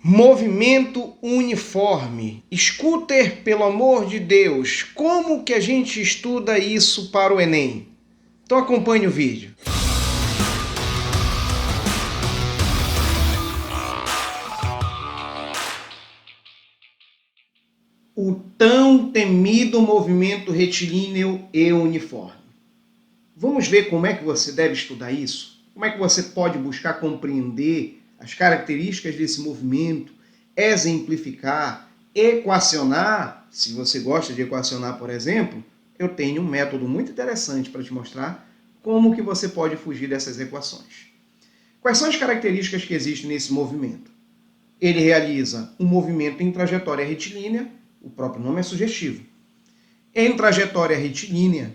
Movimento uniforme. Scooter, pelo amor de Deus, como que a gente estuda isso para o Enem? Então acompanhe o vídeo. O tão temido movimento retilíneo e uniforme. Vamos ver como é que você deve estudar isso? Como é que você pode buscar compreender as características desse movimento, exemplificar, equacionar? Se você gosta de equacionar, por exemplo, eu tenho um método muito interessante para te mostrar como que você pode fugir dessas equações. Quais são as características que existem nesse movimento? Ele realiza um movimento em trajetória retilínea, o próprio nome é sugestivo. Em trajetória retilínea,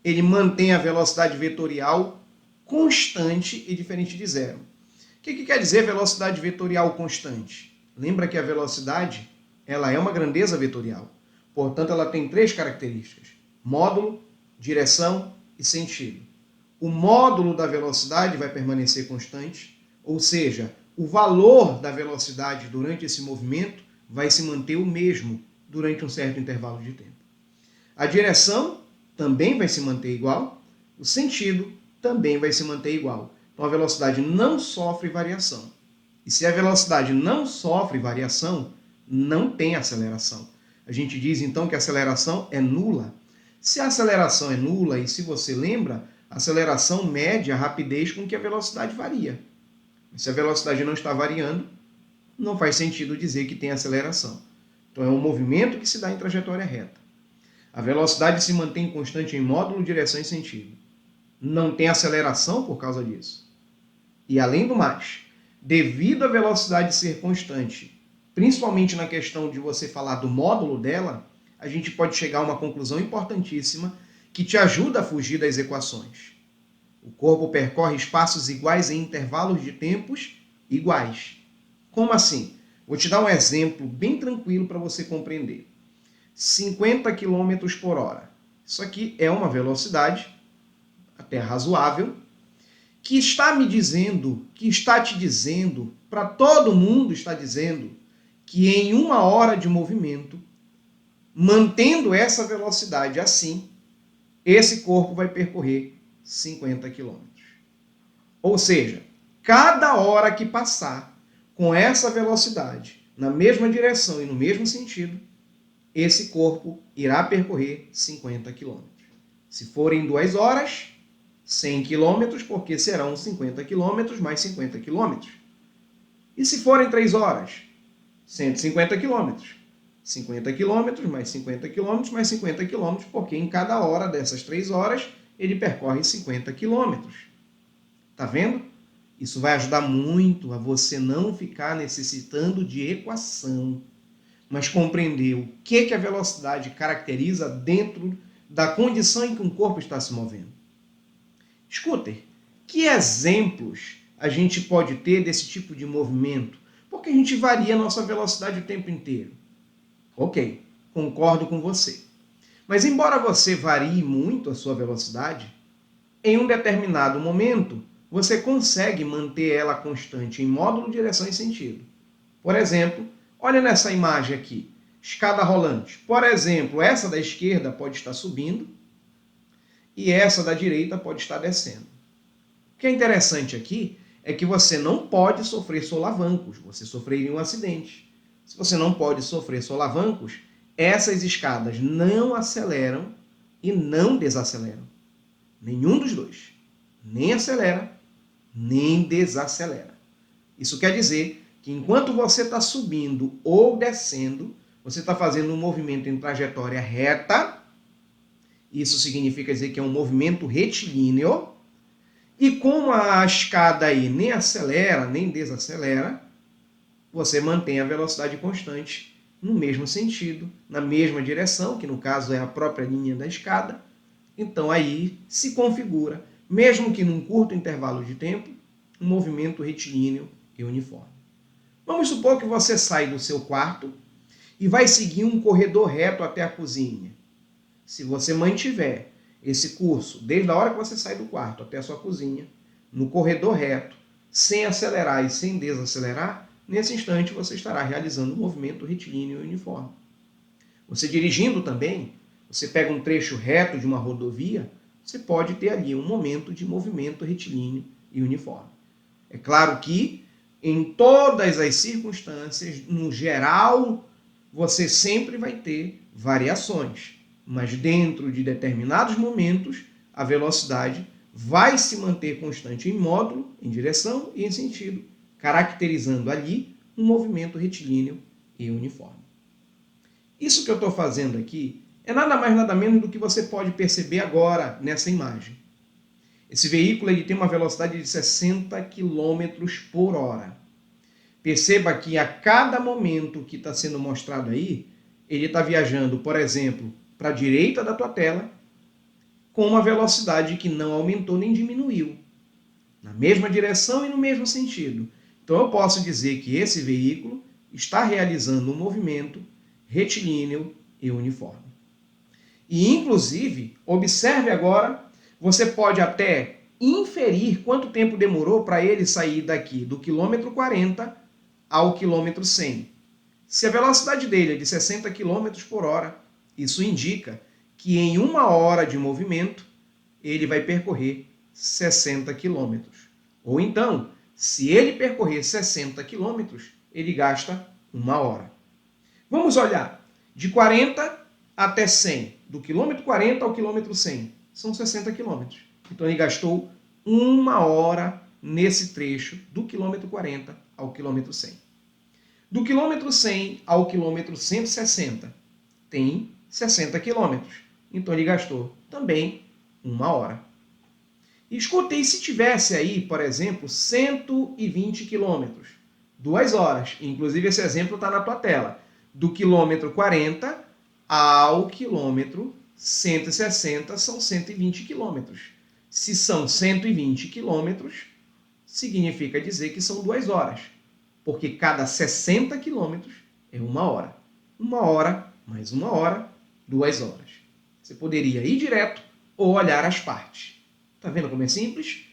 ele mantém a velocidade vetorial constante e diferente de zero. O que quer dizer velocidade vetorial constante? Lembra que a velocidade ela é uma grandeza vetorial. Portanto, ela tem três características: módulo, direção e sentido. O módulo da velocidade vai permanecer constante, ou seja, o valor da velocidade durante esse movimento vai se manter o mesmo durante um certo intervalo de tempo. A direção também vai se manter igual, o sentido também vai se manter igual. Então a velocidade não sofre variação. E se a velocidade não sofre variação, não tem aceleração. A gente diz então que a aceleração é nula. Se a aceleração é nula, e se você lembra, a aceleração mede a rapidez com que a velocidade varia. Se a velocidade não está variando, não faz sentido dizer que tem aceleração. Então é um movimento que se dá em trajetória reta. A velocidade se mantém constante em módulo, direção e sentido. Não tem aceleração por causa disso. E além do mais, devido à velocidade ser constante, principalmente na questão de você falar do módulo dela, a gente pode chegar a uma conclusão importantíssima que te ajuda a fugir das equações. O corpo percorre espaços iguais em intervalos de tempos iguais. Como assim? Vou te dar um exemplo bem tranquilo para você compreender. 50 km por hora. Isso aqui é uma velocidade até razoável, que está me dizendo, que está te dizendo, para todo mundo está dizendo, que em 1 hora de movimento, mantendo essa velocidade assim, esse corpo vai percorrer 50 km. Ou seja, cada hora que passar com essa velocidade, na mesma direção e no mesmo sentido, esse corpo irá percorrer 50 km. Se forem 2 horas, 100 km, porque serão 50 km mais 50 km. E se forem 3 horas, 150 km. 50 km mais 50 km mais 50 km, porque em cada hora dessas 3 horas ele percorre 50 km. Tá vendo? Isso vai ajudar muito a você não ficar necessitando de equação, mas compreender o que a velocidade caracteriza dentro da condição em que um corpo está se movendo. Scooter, que exemplos a gente pode ter desse tipo de movimento? Porque a gente varia a nossa velocidade o tempo inteiro. Ok, concordo com você. Mas embora você varie muito a sua velocidade, em um determinado momento, você consegue manter ela constante em módulo, direção e sentido. Por exemplo, olha nessa imagem aqui, escada rolante. Por exemplo, essa da esquerda pode estar subindo e essa da direita pode estar descendo. O que é interessante aqui é que você não pode sofrer solavancos, você sofreria um acidente. Se você não pode sofrer solavancos, essas escadas não aceleram e não desaceleram. Nenhum dos dois. Nem acelera, nem desacelera. Isso quer dizer que enquanto você está subindo ou descendo, você está fazendo um movimento em trajetória reta. Isso significa dizer que é um movimento retilíneo. E como a escada aí nem acelera, nem desacelera, você mantém a velocidade constante no mesmo sentido, na mesma direção, que no caso é a própria linha da escada. Então aí se configura, mesmo que num curto intervalo de tempo, um movimento retilíneo e uniforme. Vamos supor que você sai do seu quarto e vai seguir um corredor reto até a cozinha. Se você mantiver esse curso, desde a hora que você sai do quarto até a sua cozinha, no corredor reto, sem acelerar e sem desacelerar, nesse instante você estará realizando um movimento retilíneo e uniforme. Você dirigindo também, você pega um trecho reto de uma rodovia, você pode ter ali um momento de movimento retilíneo e uniforme. É claro que, em todas as circunstâncias, no geral, você sempre vai ter variações, mas dentro de determinados momentos, a velocidade vai se manter constante em módulo, em direção e em sentido, caracterizando ali um movimento retilíneo e uniforme. Isso que eu estou fazendo aqui é nada mais nada menos do que você pode perceber agora nessa imagem. Esse veículo ele tem uma velocidade de 60 km por hora. Perceba que a cada momento que está sendo mostrado aí, ele está viajando, por exemplo, para a direita da tua tela, com uma velocidade que não aumentou nem diminuiu, na mesma direção e no mesmo sentido. Então eu posso dizer que esse veículo está realizando um movimento retilíneo e uniforme. E, inclusive, observe agora, você pode até inferir quanto tempo demorou para ele sair daqui do quilômetro 40 ao quilômetro 100. Se a velocidade dele é de 60 km por hora, isso indica que em 1 hora de movimento ele vai percorrer 60 km. Ou então, se ele percorrer 60 km, ele gasta 1 hora. Vamos olhar de 40 até 100, do quilômetro 40 ao quilômetro 100, são 60 km. Então ele gastou 1 hora nesse trecho do quilômetro 40 ao quilômetro 100. Do quilômetro 100 ao quilômetro 160 tem 60 quilômetros. Então ele gastou também 1 hora. E escuta, e se tivesse aí, por exemplo, 120 quilômetros? 2 horas. Inclusive esse exemplo está na tua tela. Do quilômetro 40 ao quilômetro 160 são 120 quilômetros. Se são 120 quilômetros, significa dizer que são 2 horas. Porque cada 60 quilômetros é 1 hora. 1 hora mais 1 hora, 2 horas. Você poderia ir direto ou olhar as partes. Tá vendo como é simples?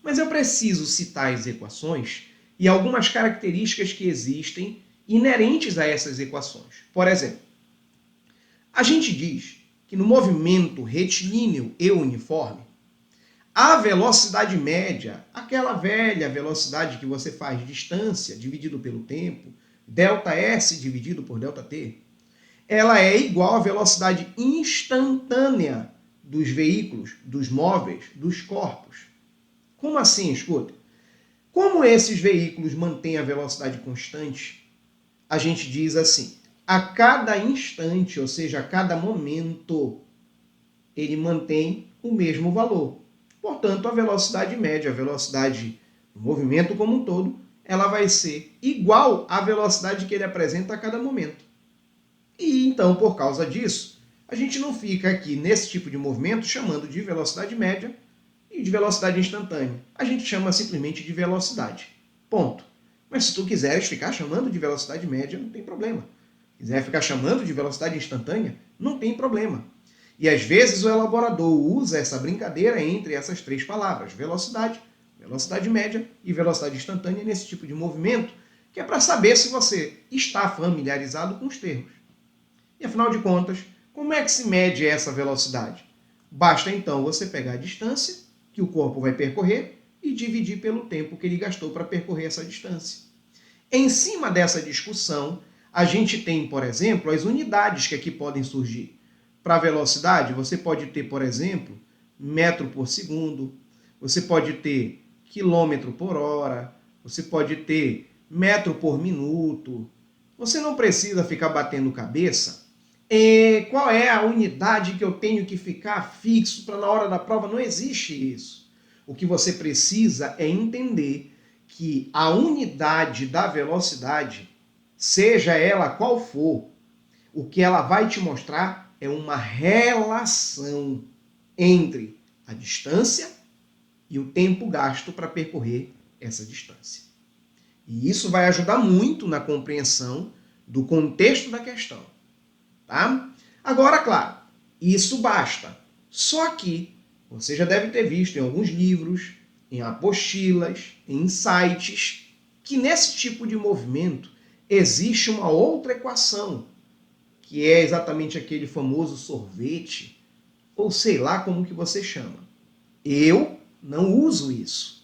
Mas eu preciso citar as equações e algumas características que existem inerentes a essas equações. Por exemplo, a gente diz que no movimento retilíneo e uniforme, a velocidade média, aquela velha velocidade que você faz distância dividido pelo tempo, ΔS dividido por ΔT, ela é igual à velocidade instantânea dos veículos, dos móveis, dos corpos. Como assim, escuta? Como esses veículos mantêm a velocidade constante, a gente diz assim, a cada instante, ou seja, a cada momento, ele mantém o mesmo valor. Portanto, a velocidade média, a velocidade do movimento como um todo, ela vai ser igual à velocidade que ele apresenta a cada momento. E então, por causa disso, a gente não fica aqui nesse tipo de movimento chamando de velocidade média e de velocidade instantânea. A gente chama simplesmente de velocidade. Ponto. Mas se tu quiseres ficar chamando de velocidade média, não tem problema. Quiser ficar chamando de velocidade instantânea, não tem problema. E às vezes o elaborador usa essa brincadeira entre essas três palavras, velocidade, velocidade média e velocidade instantânea nesse tipo de movimento, que é para saber se você está familiarizado com os termos. E afinal de contas, como é que se mede essa velocidade? Basta então você pegar a distância que o corpo vai percorrer e dividir pelo tempo que ele gastou para percorrer essa distância. Em cima dessa discussão, a gente tem, por exemplo, as unidades que aqui podem surgir. Para a velocidade, você pode ter, por exemplo, metro por segundo, você pode ter quilômetro por hora, você pode ter metro por minuto. Você não precisa ficar batendo cabeça qual é a unidade que eu tenho que ficar fixo para na hora da prova. Não existe isso. O que você precisa é entender que a unidade da velocidade, seja ela qual for, o que ela vai te mostrar é uma relação entre a distância e o tempo gasto para percorrer essa distância. E isso vai ajudar muito na compreensão do contexto da questão. Tá? Agora, claro, isso basta. Só que você já deve ter visto em alguns livros, em apostilas, em sites, que nesse tipo de movimento existe uma outra equação, que é exatamente aquele famoso sorvete, ou sei lá como que você chama. Eu não uso isso.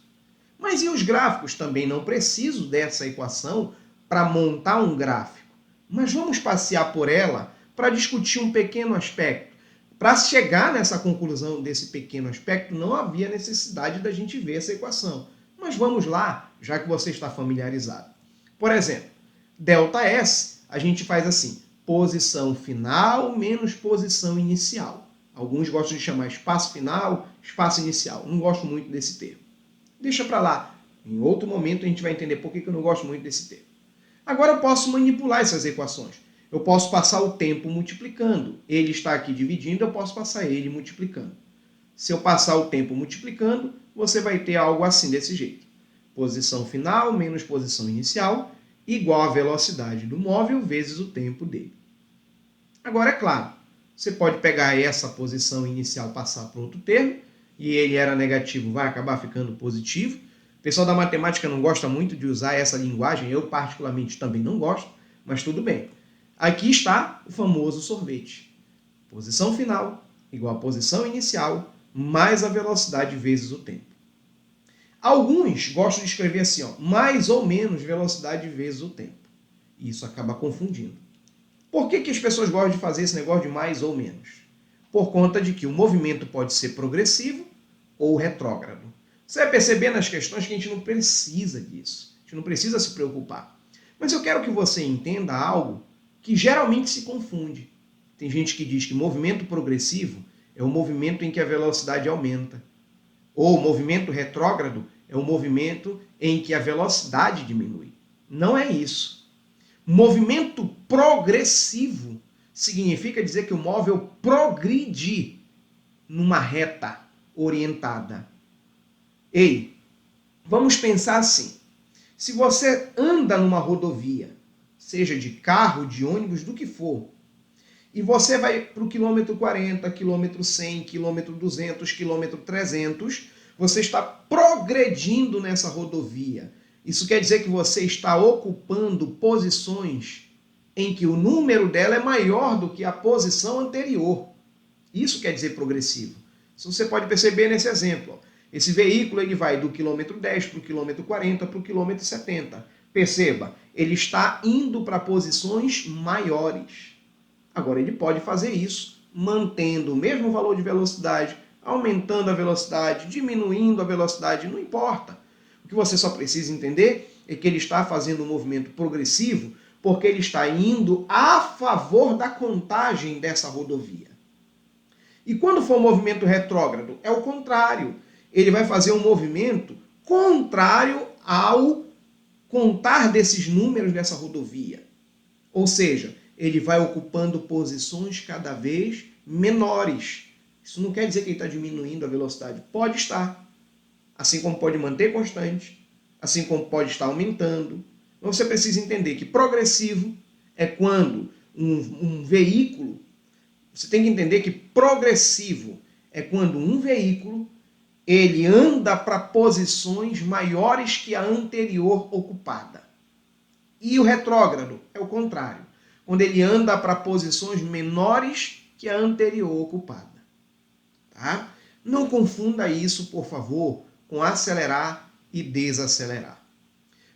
Mas e os gráficos? Também não preciso dessa equação para montar um gráfico. Mas vamos passear por ela para discutir um pequeno aspecto. Para chegar nessa conclusão desse pequeno aspecto, não havia necessidade da gente ver essa equação. Mas vamos lá, já que você está familiarizado. Por exemplo, ΔS, a gente faz assim, posição final menos posição inicial. Alguns gostam de chamar espaço final, espaço inicial. Não gosto muito desse termo. Deixa para lá. Em outro momento a gente vai entender por que eu não gosto muito desse termo. Agora eu posso manipular essas equações. Eu posso passar o tempo multiplicando. Ele está aqui dividindo, eu posso passar ele multiplicando. Se eu passar o tempo multiplicando, você vai ter algo assim, desse jeito. Posição final menos posição inicial igual a velocidade do móvel vezes o tempo dele. Agora, é claro, você pode pegar essa posição inicial, passar para outro termo, e ele era negativo, vai acabar ficando positivo. O pessoal da matemática não gosta muito de usar essa linguagem, eu particularmente também não gosto, mas tudo bem. Aqui está o famoso sorvete. Posição final igual a posição inicial mais a velocidade vezes o tempo. Alguns gostam de escrever assim, ó, mais ou menos velocidade vezes o tempo. E isso acaba confundindo. Por que as pessoas gostam de fazer esse negócio de mais ou menos? Por conta de que o movimento pode ser progressivo ou retrógrado. Você vai perceber nas questões que a gente não precisa disso. A gente não precisa se preocupar. Mas eu quero que você entenda algo que geralmente se confunde. Tem gente que diz que movimento progressivo é o movimento em que a velocidade aumenta. Ou movimento retrógrado é o movimento em que a velocidade diminui. Não é isso. Movimento progressivo significa dizer que o móvel progride numa reta orientada. Ei, vamos pensar assim. Se você anda numa rodovia, seja de carro, de ônibus, do que for, e você vai para o quilômetro 40, quilômetro 100, quilômetro 200, quilômetro 300, você está progredindo nessa rodovia. Isso quer dizer que você está ocupando posições em que o número dela é maior do que a posição anterior. Isso quer dizer progressivo. Isso você pode perceber nesse exemplo. Esse veículo ele vai do quilômetro 10 para o quilômetro 40 para o quilômetro 70. Perceba, ele está indo para posições maiores. Agora, ele pode fazer isso mantendo o mesmo valor de velocidade, aumentando a velocidade, diminuindo a velocidade, não importa. O que você só precisa entender é que ele está fazendo um movimento progressivo porque ele está indo a favor da contagem dessa rodovia. E quando for um movimento retrógrado, é o contrário. Ele vai fazer um movimento contrário ao contar desses números dessa rodovia. Ou seja, ele vai ocupando posições cada vez menores. Isso não quer dizer que ele está diminuindo a velocidade. Pode estar. Assim como pode manter constante, assim como pode estar aumentando. Então você precisa entender que progressivo é quando um veículo... Você tem que entender que progressivo é quando um veículo ele anda para posições maiores que a anterior ocupada. E o retrógrado é o contrário, quando ele anda para posições menores que a anterior ocupada. Tá? Não confunda isso, por favor, com acelerar e desacelerar.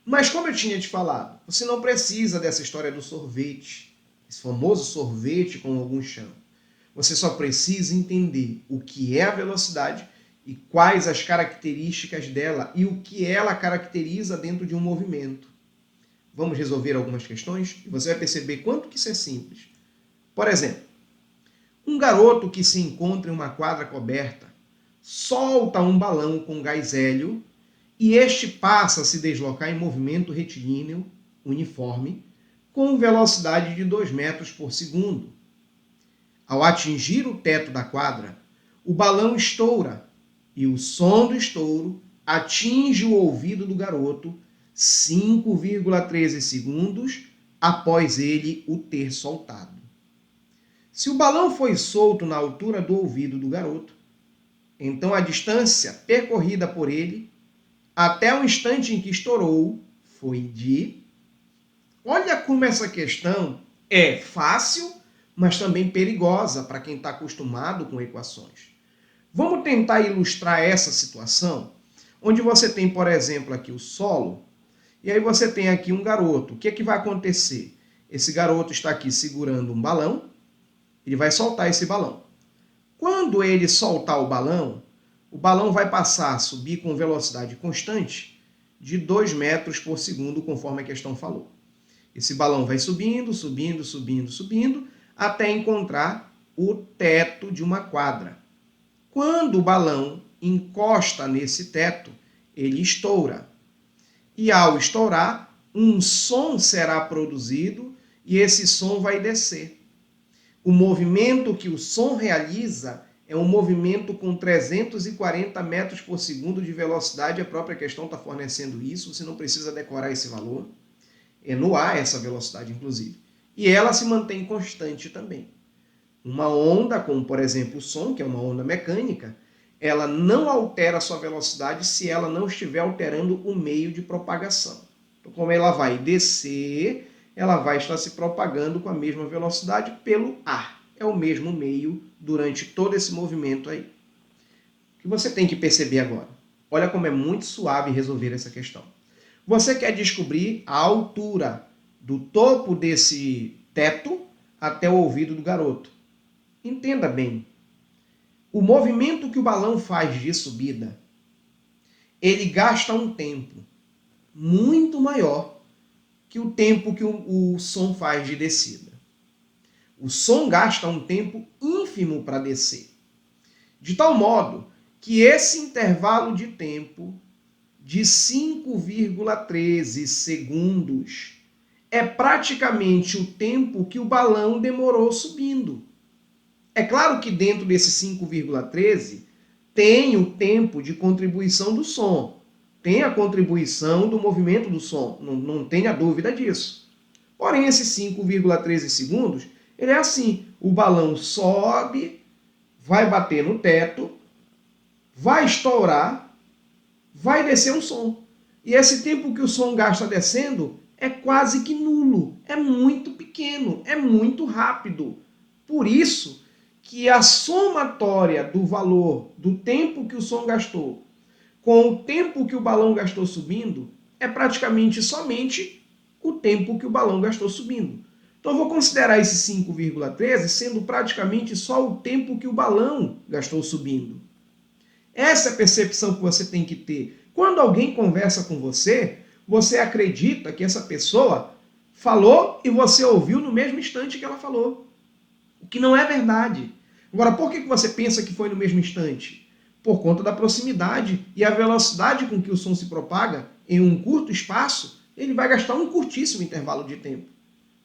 Mas como eu tinha te falado, você não precisa dessa história do sorvete, esse famoso sorvete, como alguns chamam. Você só precisa entender o que é a velocidade e quais as características dela e o que ela caracteriza dentro de um movimento. Vamos resolver algumas questões e você vai perceber quanto que isso é simples. Por exemplo, um garoto que se encontra em uma quadra coberta solta um balão com gás hélio e este passa a se deslocar em movimento retilíneo uniforme com velocidade de 2 metros por segundo. Ao atingir o teto da quadra, o balão estoura e o som do estouro atinge o ouvido do garoto 5,13 segundos após ele o ter soltado. Se o balão foi solto na altura do ouvido do garoto, então a distância percorrida por ele até o instante em que estourou foi de... Olha como essa questão é fácil, mas também perigosa para quem está acostumado com equações. Vamos tentar ilustrar essa situação, onde você tem, por exemplo, aqui o solo, e aí você tem aqui um garoto. O que é que vai acontecer? Esse garoto está aqui segurando um balão, ele vai soltar esse balão. Quando ele soltar o balão vai passar a subir com velocidade constante de 2 metros por segundo, conforme a questão falou. Esse balão vai subindo, subindo, subindo, subindo, até encontrar o teto de uma quadra. Quando o balão encosta nesse teto, ele estoura. E ao estourar, um som será produzido e esse som vai descer. O movimento que o som realiza é um movimento com 340 metros por segundo de velocidade. A própria questão está fornecendo isso, você não precisa decorar esse valor. É no ar essa velocidade, inclusive. E ela se mantém constante também. Uma onda, como por exemplo o som, que é uma onda mecânica, ela não altera a sua velocidade se ela não estiver alterando o meio de propagação. Então, como ela vai descer, ela vai estar se propagando com a mesma velocidade pelo ar. É o mesmo meio durante todo esse movimento aí. O que você tem que perceber agora? Olha como é muito suave resolver essa questão. Você quer descobrir a altura do topo desse teto até o ouvido do garoto. Entenda bem, o movimento que o balão faz de subida, ele gasta um tempo muito maior que o tempo que o som faz de descida. O som gasta um tempo ínfimo para descer. De tal modo que esse intervalo de tempo de 5,13 segundos é praticamente o tempo que o balão demorou subindo. É claro que dentro desse 5,13 tem o tempo de contribuição do som, tem a contribuição do movimento do som, não tenha dúvida disso. Porém, esses 5,13 segundos, ele é assim, o balão sobe, vai bater no teto, vai estourar, vai descer um som. E esse tempo que o som gasta descendo é quase que nulo, é muito pequeno, é muito rápido. Por isso que a somatória do valor do tempo que o som gastou com o tempo que o balão gastou subindo é praticamente somente o tempo que o balão gastou subindo. Então eu vou considerar esse 5,13 sendo praticamente só o tempo que o balão gastou subindo. Essa é a percepção que você tem que ter. Quando alguém conversa com você, você acredita que essa pessoa falou e você ouviu no mesmo instante que ela falou. O que não é verdade. Agora, por que você pensa que foi no mesmo instante? Por conta da proximidade e a velocidade com que o som se propaga em um curto espaço, ele vai gastar um curtíssimo intervalo de tempo.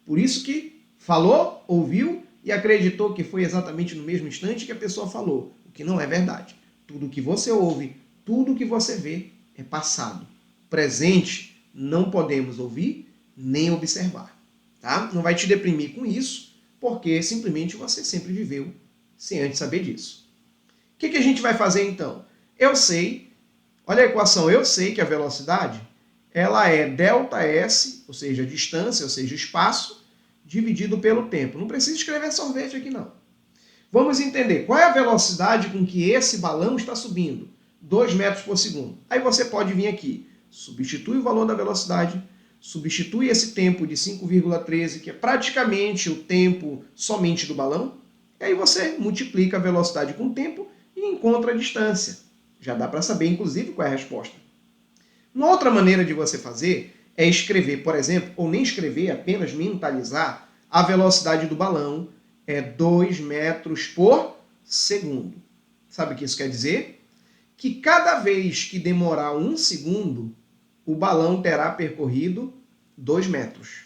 Por isso que falou, ouviu e acreditou que foi exatamente no mesmo instante que a pessoa falou, o que não é verdade. Tudo que você ouve, tudo que você vê é passado. Presente não podemos ouvir nem observar. Tá? Não vai te deprimir com isso, porque simplesmente você sempre viveu sem antes saber disso. O que a gente vai fazer então? Eu sei, olha a equação, eu sei que a velocidade ela é ΔS, ou seja, distância, ou seja, espaço, dividido pelo tempo. Não precisa escrever sorvete aqui não. Vamos entender qual é a velocidade com que esse balão está subindo. 2 metros por segundo. Aí você pode vir aqui, substitui o valor da velocidade, substitui esse tempo de 5,13, que é praticamente o tempo somente do balão, e aí você multiplica a velocidade com o tempo e encontra a distância. Já dá para saber, inclusive, qual é a resposta. Uma outra maneira de você fazer é escrever, por exemplo, ou nem escrever, apenas mentalizar a velocidade do balão é 2 metros por segundo. Sabe o que isso quer dizer? Que cada vez que demorar 1 segundo, o balão terá percorrido 2 metros.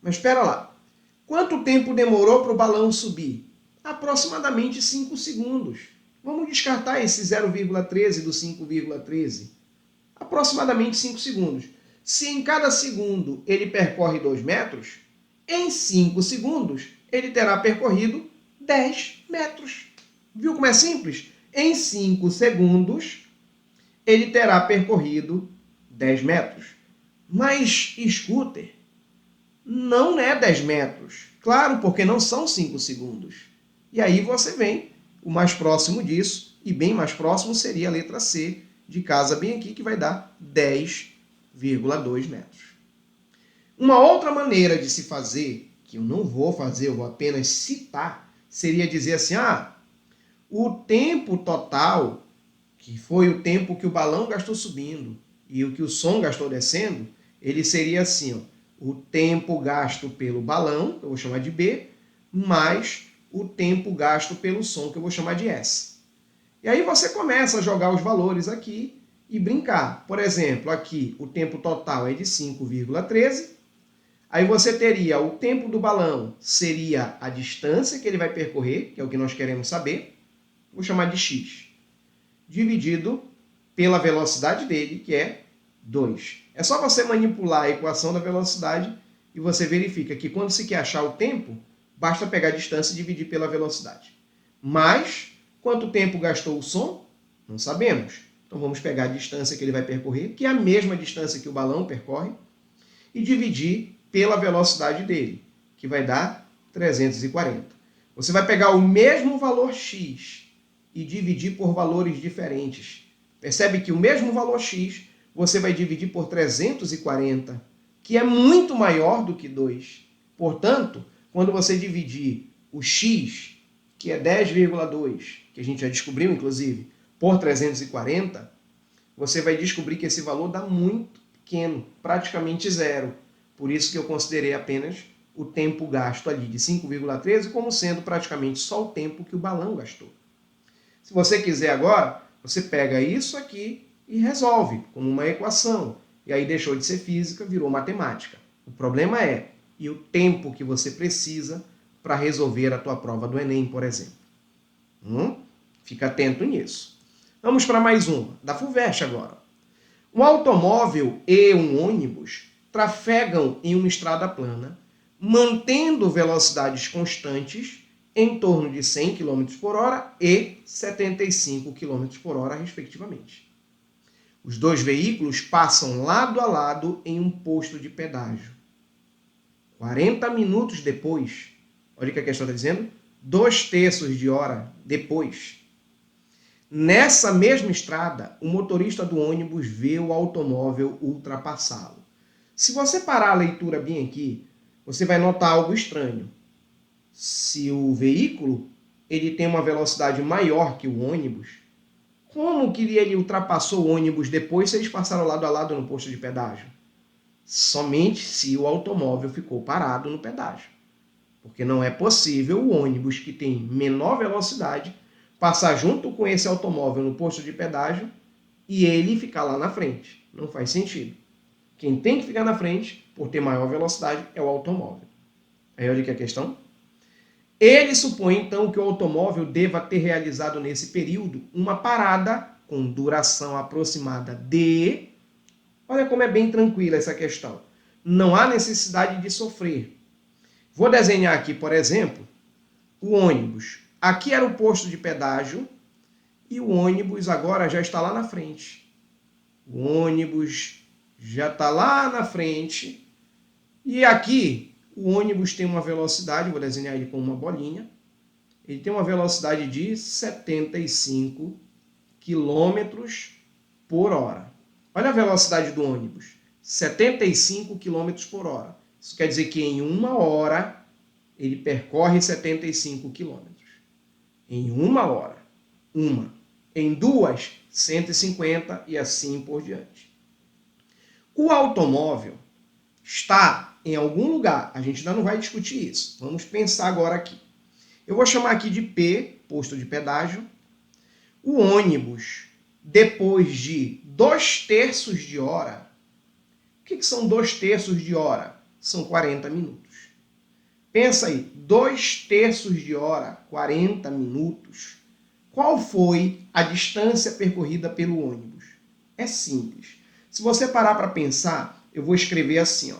Mas espera lá. Quanto tempo demorou para o balão subir? Aproximadamente 5 segundos. Vamos descartar esse 0,13 do 5,13. Aproximadamente 5 segundos. Se em cada segundo ele percorre 2 metros, em 5 segundos ele terá percorrido 10 metros. Viu como é simples? Em 5 segundos ele terá percorrido 10 metros. Mas, scooter, não é 10 metros. Claro, porque não são 5 segundos. E aí você vem, o mais próximo disso, e bem mais próximo seria a letra C, de casa bem aqui, que vai dar 10,2 metros. Uma outra maneira de se fazer, que eu não vou fazer, eu vou apenas citar, seria dizer assim, o tempo total, que foi o tempo que o balão gastou subindo e o que o som gastou descendo, ele seria assim, o tempo gasto pelo balão, que eu vou chamar de B, mais o tempo gasto pelo som, que eu vou chamar de S. E aí você começa a jogar os valores aqui e brincar. Por exemplo, aqui o tempo total é de 5,13. Aí você teria o tempo do balão, seria a distância que ele vai percorrer, que é o que nós queremos saber. Vou chamar de x. Dividido pela velocidade dele, que é 2. É só você manipular a equação da velocidade e você verifica que quando se quer achar o tempo, basta pegar a distância e dividir pela velocidade. Mas, quanto tempo gastou o som? Não sabemos. Então vamos pegar a distância que ele vai percorrer, que é a mesma distância que o balão percorre, e dividir pela velocidade dele, que vai dar 340. Você vai pegar o mesmo valor x e dividir por valores diferentes. Percebe que o mesmo valor x você vai dividir por 340, que é muito maior do que 2. Portanto, quando você dividir o x, que é 10,2, que a gente já descobriu, inclusive, por 340, você vai descobrir que esse valor dá muito pequeno, praticamente zero. Por isso que eu considerei apenas o tempo gasto ali de 5,13 como sendo praticamente só o tempo que o balão gastou. Se você quiser agora, você pega isso aqui e resolve como uma equação. E aí deixou de ser física, virou matemática. O problema é, e o tempo que você precisa para resolver a tua prova do Enem, por exemplo. Fica atento nisso. Vamos para mais uma, da FUVEST agora. Um automóvel e um ônibus trafegam em uma estrada plana, mantendo velocidades constantes em torno de 100 km por hora e 75 km por hora, respectivamente. Os dois veículos passam lado a lado em um posto de pedágio. 40 minutos depois, olha o que a questão está dizendo, 2/3 de hora depois. Nessa mesma estrada, o motorista do ônibus vê o automóvel ultrapassá-lo. Se você parar a leitura bem aqui, você vai notar algo estranho. Se o veículo ele tem uma velocidade maior que o ônibus, como que ele ultrapassou o ônibus depois se eles passaram lado a lado no posto de pedágio? Somente se o automóvel ficou parado no pedágio. Porque não é possível o ônibus que tem menor velocidade passar junto com esse automóvel no posto de pedágio e ele ficar lá na frente. Não faz sentido. Quem tem que ficar na frente, por ter maior velocidade, é o automóvel. Aí olha aqui a questão. Ele supõe, então, que o automóvel deva ter realizado nesse período uma parada com duração aproximada de... Olha como é bem tranquila essa questão. Não há necessidade de sofrer. Vou desenhar aqui, por exemplo, o ônibus. Aqui era o posto de pedágio e o ônibus agora já está lá na frente. O ônibus já está lá na frente e aqui o ônibus tem uma velocidade, vou desenhar ele com uma bolinha, ele tem uma velocidade de 75 km por hora. Olha a velocidade do ônibus, 75 km por hora. Isso quer dizer que em uma hora ele percorre 75 km. Em uma hora, uma. Em duas, 150 e assim por diante. O automóvel está em algum lugar. A gente ainda não vai discutir isso. Vamos pensar agora aqui. Eu vou chamar aqui de P, posto de pedágio. O ônibus, depois de 2/3 de hora. O que são 2/3 de hora? São 40 minutos. Pensa aí, 2/3 de hora, 40 minutos. Qual foi a distância percorrida pelo ônibus? É simples. Se você parar para pensar, eu vou escrever assim, ó.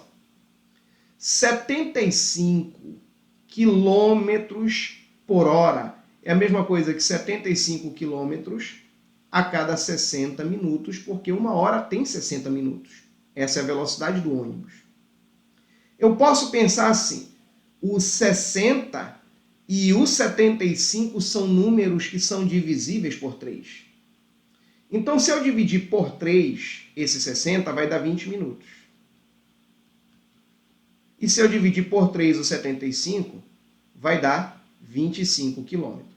75 quilômetros por hora é a mesma coisa que 75 quilômetros a cada 60 minutos, porque uma hora tem 60 minutos. Essa é a velocidade do ônibus. Eu posso pensar assim, o 60 e o 75 são números que são divisíveis por 3. Então, se eu dividir por 3, esse 60 vai dar 20 minutos. E se eu dividir por 3 o 75, vai dar 25 quilômetros.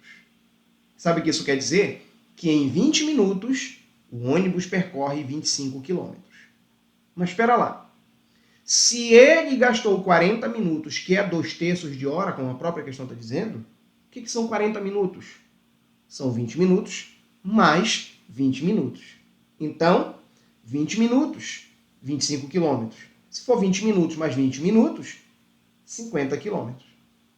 Sabe o que isso quer dizer? Que em 20 minutos, o ônibus percorre 25 quilômetros. Mas espera lá. Se ele gastou 40 minutos, que é 2/3 de hora, como a própria questão está dizendo, o que são 40 minutos? São 20 minutos mais 20 minutos. Então, 20 minutos, 25 quilômetros. Se for 20 minutos mais 20 minutos, 50 quilômetros.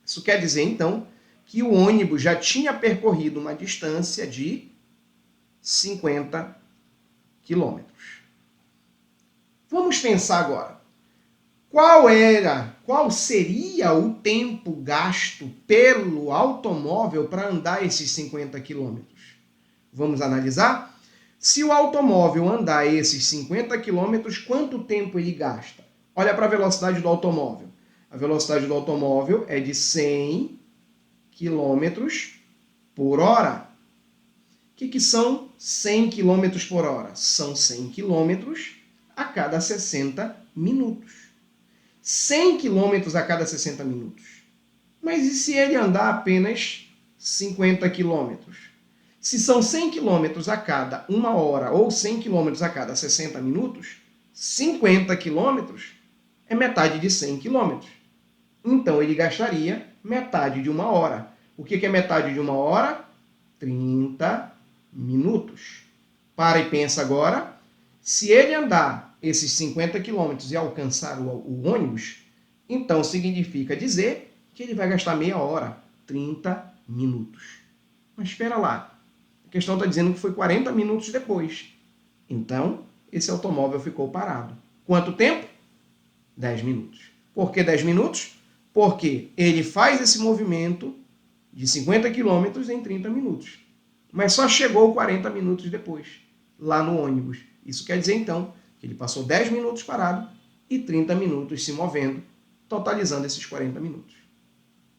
Isso quer dizer, então, que o ônibus já tinha percorrido uma distância de 50 quilômetros. Vamos pensar agora. Qual seria o tempo gasto pelo automóvel para andar esses 50 quilômetros? Vamos analisar? Se o automóvel andar esses 50 quilômetros, quanto tempo ele gasta? Olha para a velocidade do automóvel. A velocidade do automóvel é de 100 quilômetros por hora. O que são 100 quilômetros por hora? São 100 quilômetros a cada 60 minutos. 100 quilômetros a cada 60 minutos. Mas e se ele andar apenas 50 quilômetros? Se são 100 quilômetros a cada uma hora ou 100 quilômetros a cada 60 minutos, 50 quilômetros é metade de 100 quilômetros. Então ele gastaria metade de uma hora. O que é metade de uma hora? 30 minutos. Para e pensa agora. Se ele andar esses 50 quilômetros e alcançar o ônibus, então significa dizer que ele vai gastar meia hora, 30 minutos. Mas espera lá, a questão está dizendo que foi 40 minutos depois. Então, esse automóvel ficou parado. Quanto tempo? 10 minutos. Por que 10 minutos? Porque ele faz esse movimento de 50 quilômetros em 30 minutos. Mas só chegou 40 minutos depois, lá no ônibus. Isso quer dizer, então, que ele passou 10 minutos parado e 30 minutos se movendo, totalizando esses 40 minutos.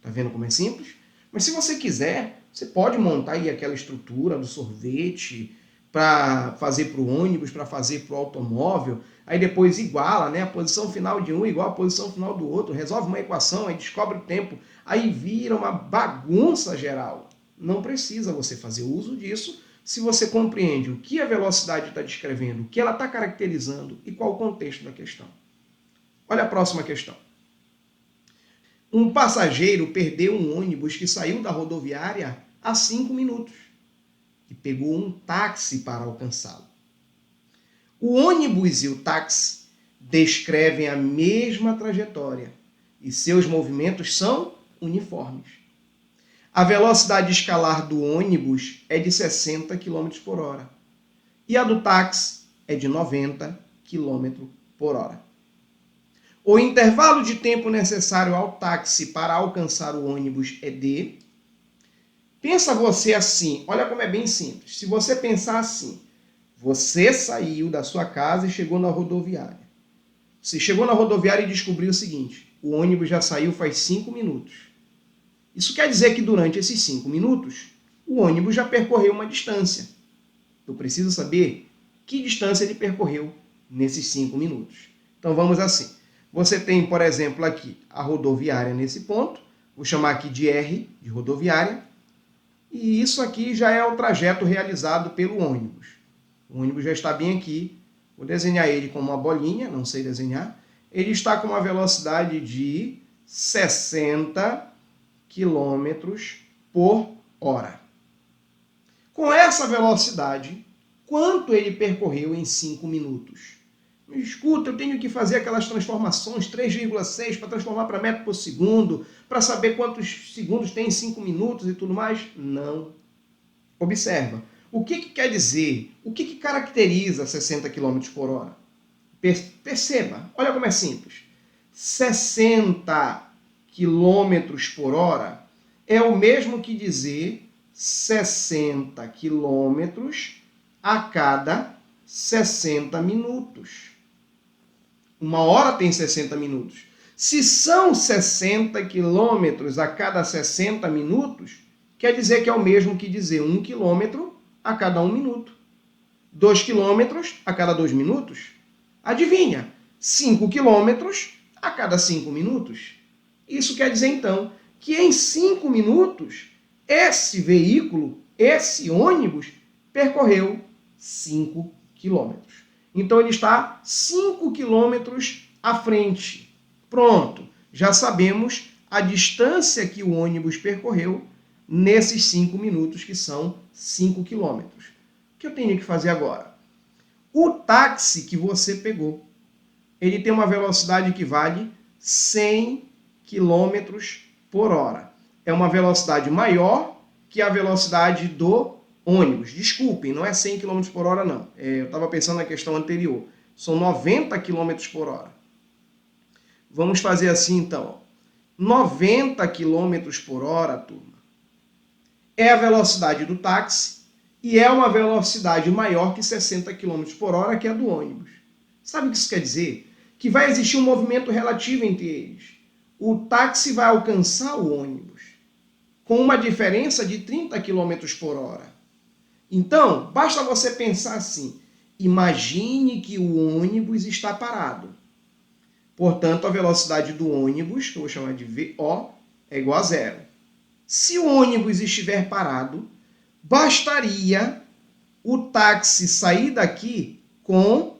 Tá vendo como é simples? Mas se você quiser, você pode montar aí aquela estrutura do sorvete para fazer para o ônibus, para fazer para o automóvel, aí depois iguala, né? A posição final de um igual a posição final do outro, resolve uma equação, aí descobre o tempo, aí vira uma bagunça geral. Não precisa você fazer uso disso se você compreende o que a velocidade está descrevendo, o que ela está caracterizando e qual o contexto da questão. Olha a próxima questão. Um passageiro perdeu um ônibus que saiu da rodoviária há 5 minutos e pegou um táxi para alcançá-lo. O ônibus e o táxi descrevem a mesma trajetória e seus movimentos são uniformes. A velocidade escalar do ônibus é de 60 km por hora e a do táxi é de 90 km por hora. O intervalo de tempo necessário ao táxi para alcançar o ônibus é de... Pensa você assim, olha como é bem simples. Se você pensar assim, você saiu da sua casa e chegou na rodoviária. Você chegou na rodoviária e descobriu o seguinte, o ônibus já saiu faz 5 minutos. Isso quer dizer que durante esses 5 minutos, o ônibus já percorreu uma distância. Eu preciso saber que distância ele percorreu nesses 5 minutos. Então vamos assim. Você tem, por exemplo, aqui a rodoviária nesse ponto. Vou chamar aqui de R, de rodoviária. E isso aqui já é o trajeto realizado pelo ônibus. O ônibus já está bem aqui. Vou desenhar ele como uma bolinha, não sei desenhar. Ele está com uma velocidade de 60 km por hora. Com essa velocidade, quanto ele percorreu em 5 minutos? Escuta, eu tenho que fazer aquelas transformações, 3,6 para transformar para metro por segundo, para saber quantos segundos tem em 5 minutos e tudo mais? Não. Observa. O que quer dizer? O que caracteriza 60 km por hora? Perceba, olha como é simples. 60 km por hora é o mesmo que dizer 60 km a cada 60 minutos. Uma hora tem 60 minutos. Se são 60 quilômetros a cada 60 minutos, quer dizer que é o mesmo que dizer 1 quilômetro a cada 1 minuto. 2 quilômetros a cada 2 minutos. Adivinha? 5 quilômetros a cada 5 minutos. Isso quer dizer, então, que em 5 minutos, esse veículo, esse ônibus, percorreu 5 quilômetros. Então, ele está 5 quilômetros à frente. Pronto, já sabemos a distância que o ônibus percorreu nesses 5 minutos, que são 5 quilômetros. O que eu tenho que fazer agora? O táxi que você pegou, ele tem uma velocidade que vale 100 km por hora. É uma velocidade maior que a velocidade do ônibus. Desculpem, não é 100 km por hora, não. Eu estava pensando na questão anterior. São 90 km por hora. Vamos fazer assim, então. 90 km por hora, turma, é a velocidade do táxi e é uma velocidade maior que 60 km por hora, que é a do ônibus. Sabe o que isso quer dizer? Que vai existir um movimento relativo entre eles. O táxi vai alcançar o ônibus com uma diferença de 30 km por hora. Então, basta você pensar assim, imagine que o ônibus está parado. Portanto, a velocidade do ônibus, que eu vou chamar de VO, é igual a zero. Se o ônibus estiver parado, bastaria o táxi sair daqui com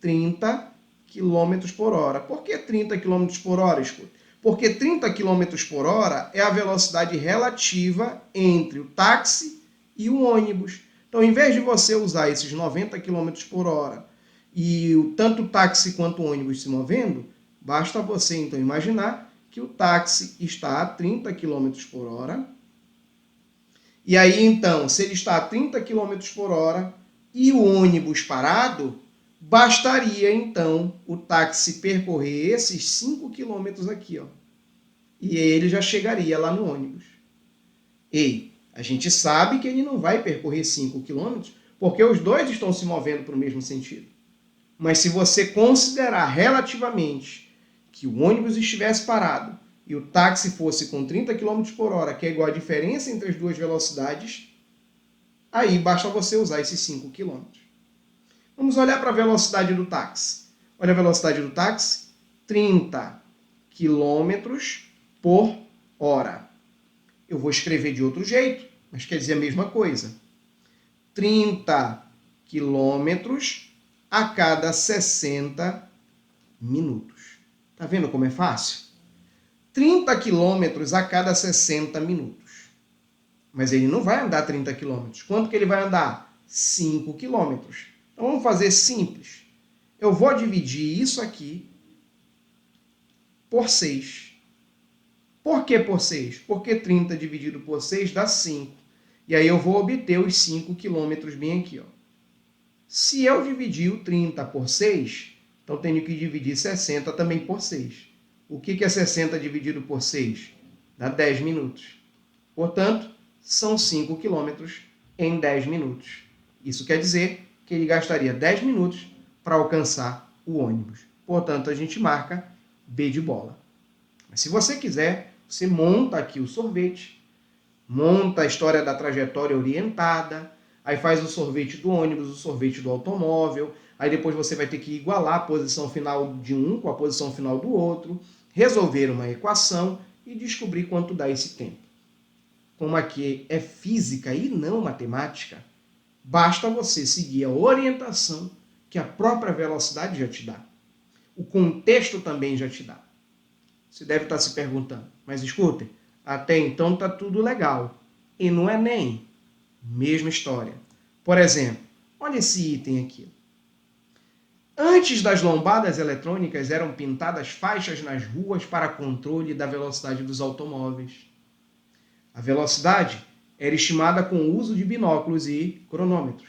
30 km por hora. Por que 30 km por hora, escuta? Porque 30 km por hora é a velocidade relativa entre o táxi e o ônibus. Então, em vez de você usar esses 90 km por hora e tanto o táxi quanto o ônibus se movendo, basta você, então, imaginar que o táxi está a 30 km por hora. E aí, então, se ele está a 30 km por hora e o ônibus parado, bastaria, então, o táxi percorrer esses 5 km aqui, ó. E ele já chegaria lá no ônibus. Ei, a gente sabe que ele não vai percorrer 5 km porque os dois estão se movendo para o mesmo sentido. Mas se você considerar relativamente que o ônibus estivesse parado e o táxi fosse com 30 km por hora, que é igual a diferença entre as duas velocidades, aí basta você usar esses 5 km. Vamos olhar para a velocidade do táxi. Olha a velocidade do táxi, 30 km por hora. Eu vou escrever de outro jeito, mas quer dizer a mesma coisa. 30 km a cada 60 minutos. Tá vendo como é fácil? 30 km a cada 60 minutos. Mas ele não vai andar 30 km. Quanto que ele vai andar? 5 km. Então vamos fazer simples. Eu vou dividir isso aqui por 6. Por que por 6? Porque 30 dividido por 6 dá 5. E aí eu vou obter os 5 km bem aqui, ó. Se eu dividir o 30 por 6, então tenho que dividir 60 também por 6. O que é 60 dividido por 6? Dá 10 minutos. Portanto, são 5 km em 10 minutos. Isso quer dizer que ele gastaria 10 minutos para alcançar o ônibus. Portanto, a gente marca B de bola. Mas se você quiser, você monta aqui o sorvete, monta a história da trajetória orientada, aí faz o sorvete do ônibus, o sorvete do automóvel, aí depois você vai ter que igualar a posição final de um com a posição final do outro, resolver uma equação e descobrir quanto dá esse tempo. Como aqui é física e não matemática, basta você seguir a orientação que a própria velocidade já te dá. O contexto também já te dá. Você deve estar se perguntando, mas escutem, até então está tudo legal. E no Enem, mesma história. Por exemplo, olha esse item aqui. Antes das lombadas eletrônicas eram pintadas faixas nas ruas para controle da velocidade dos automóveis. A velocidade era estimada com o uso de binóculos e cronômetros.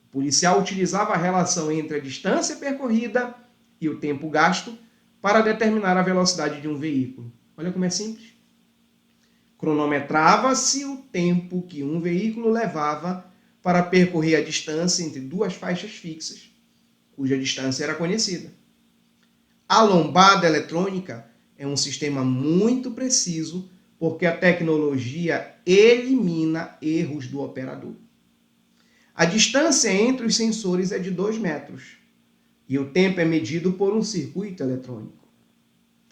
O policial utilizava a relação entre a distância percorrida e o tempo gasto para determinar a velocidade de um veículo. Olha como é simples. Cronometrava-se o tempo que um veículo levava para percorrer a distância entre duas faixas fixas, cuja distância era conhecida. A lombada eletrônica é um sistema muito preciso porque a tecnologia elimina erros do operador. A distância entre os sensores é de 2 metros e o tempo é medido por um circuito eletrônico.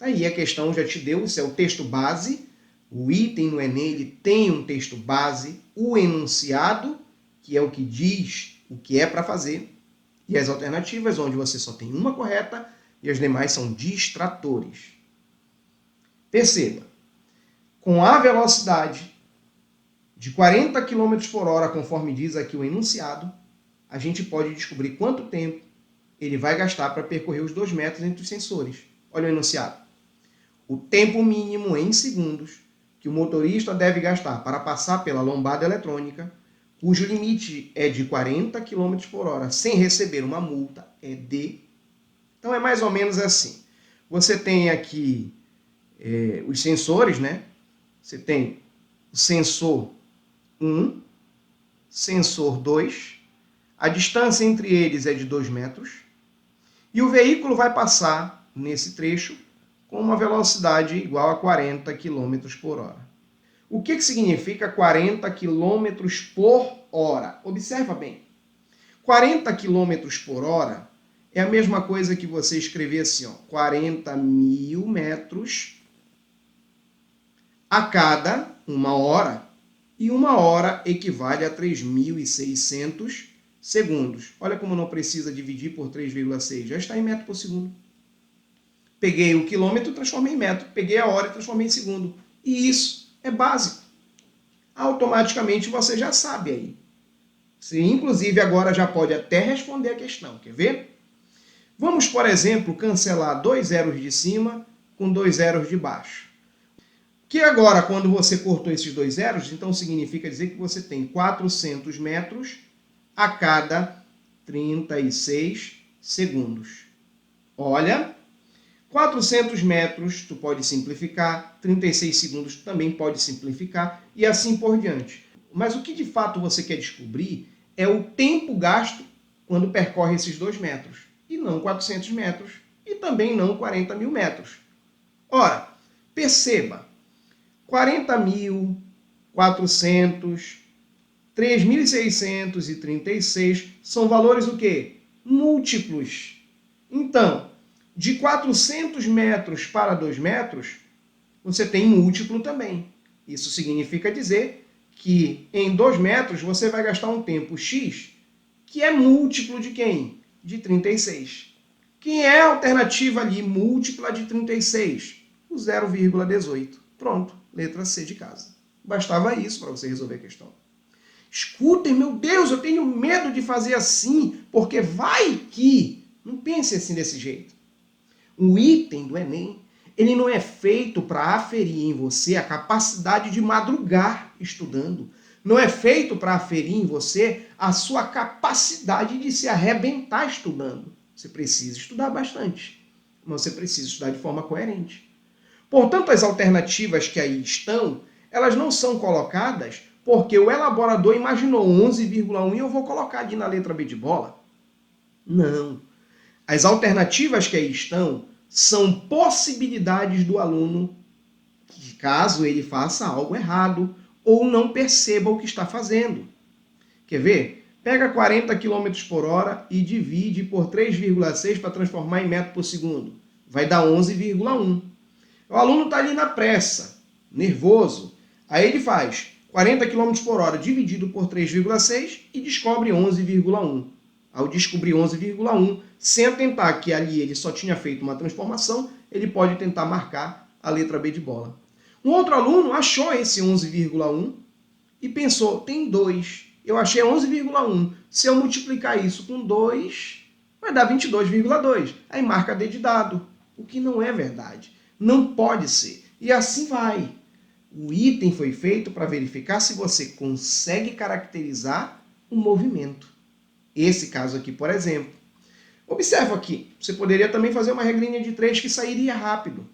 Aí a questão já te deu, isso é o texto base. O item no Enem ele tem um texto base, o enunciado, que é o que diz o que é para fazer, e as alternativas, onde você só tem uma correta e as demais são distratores. Perceba, com a velocidade de 40 km por hora, conforme diz aqui o enunciado, a gente pode descobrir quanto tempo ele vai gastar para percorrer os 2 metros entre os sensores. Olha o enunciado. O tempo mínimo em segundos que o motorista deve gastar para passar pela lombada eletrônica, cujo limite é de 40 km por hora, sem receber uma multa, é D. Então é mais ou menos assim. Você tem aqui os sensores, né? Você tem o sensor 1, sensor 2, a distância entre eles é de 2 metros, e o veículo vai passar nesse trecho com uma velocidade igual a 40 km por hora. O que significa 40 km por hora? Observa bem. 40 km por hora é a mesma coisa que você escrever assim, ó, 40.000 metros a cada 1 hora. E 1 hora equivale a 3.600 segundos. Olha como não precisa dividir por 3,6. Já está em metro por segundo. Peguei o quilômetro e transformei em metro. Peguei a hora e transformei em segundo. E isso é básico. Automaticamente você já sabe aí. Você, inclusive, agora já pode até responder a questão. Quer ver? Vamos, por exemplo, cancelar 2 zeros de cima com 2 zeros de baixo. Que agora, quando você cortou esses 2 zeros, então significa dizer que você tem 400 metros a cada 36 segundos. Olha, 400 metros tu pode simplificar, 36 segundos tu também pode simplificar e assim por diante. Mas o que de fato você quer descobrir é o tempo gasto quando percorre esses 2 metros, e não 400 metros, e também não 40 mil metros. Ora, perceba, 40.400, 3.636 são valores o quê? Múltiplos. Então, de 400 metros para 2 metros, você tem múltiplo também. Isso significa dizer que em 2 metros você vai gastar um tempo x, que é múltiplo de quem? De 36. Quem é a alternativa ali múltipla de 36? O 0,18. Pronto, letra C de casa. Bastava isso para você resolver a questão. Escutem, meu Deus, eu tenho medo de fazer assim, porque vai que... Não pense assim desse jeito. O item do Enem, ele não é feito para aferir em você a capacidade de madrugar estudando. Não é feito para aferir em você a sua capacidade de se arrebentar estudando. Você precisa estudar bastante, mas você precisa estudar de forma coerente. Portanto, as alternativas que aí estão, elas não são colocadas porque o elaborador imaginou 11,1 e eu vou colocar ali na letra B de bola. Não. As alternativas que aí estão são possibilidades do aluno que, caso ele faça algo errado ou não perceba o que está fazendo. Quer ver? Pega 40 km por hora e divide por 3,6 para transformar em metro por segundo. Vai dar 11,1. O aluno está ali na pressa, nervoso. Aí ele faz 40 km por hora dividido por 3,6 e descobre 11,1. Ao descobrir 11,1, sem atentar que ali ele só tinha feito uma transformação, ele pode tentar marcar a letra B de bola. Um outro aluno achou esse 11,1 e pensou, tem 2. Eu achei 11,1. Se eu multiplicar isso com 2, vai dar 22,2. Aí marca D de dado, o que não é verdade. Não pode ser. E assim vai. O item foi feito para verificar se você consegue caracterizar o movimento. Esse caso aqui, por exemplo. Observa aqui, você poderia também fazer uma regrinha de 3 que sairia rápido.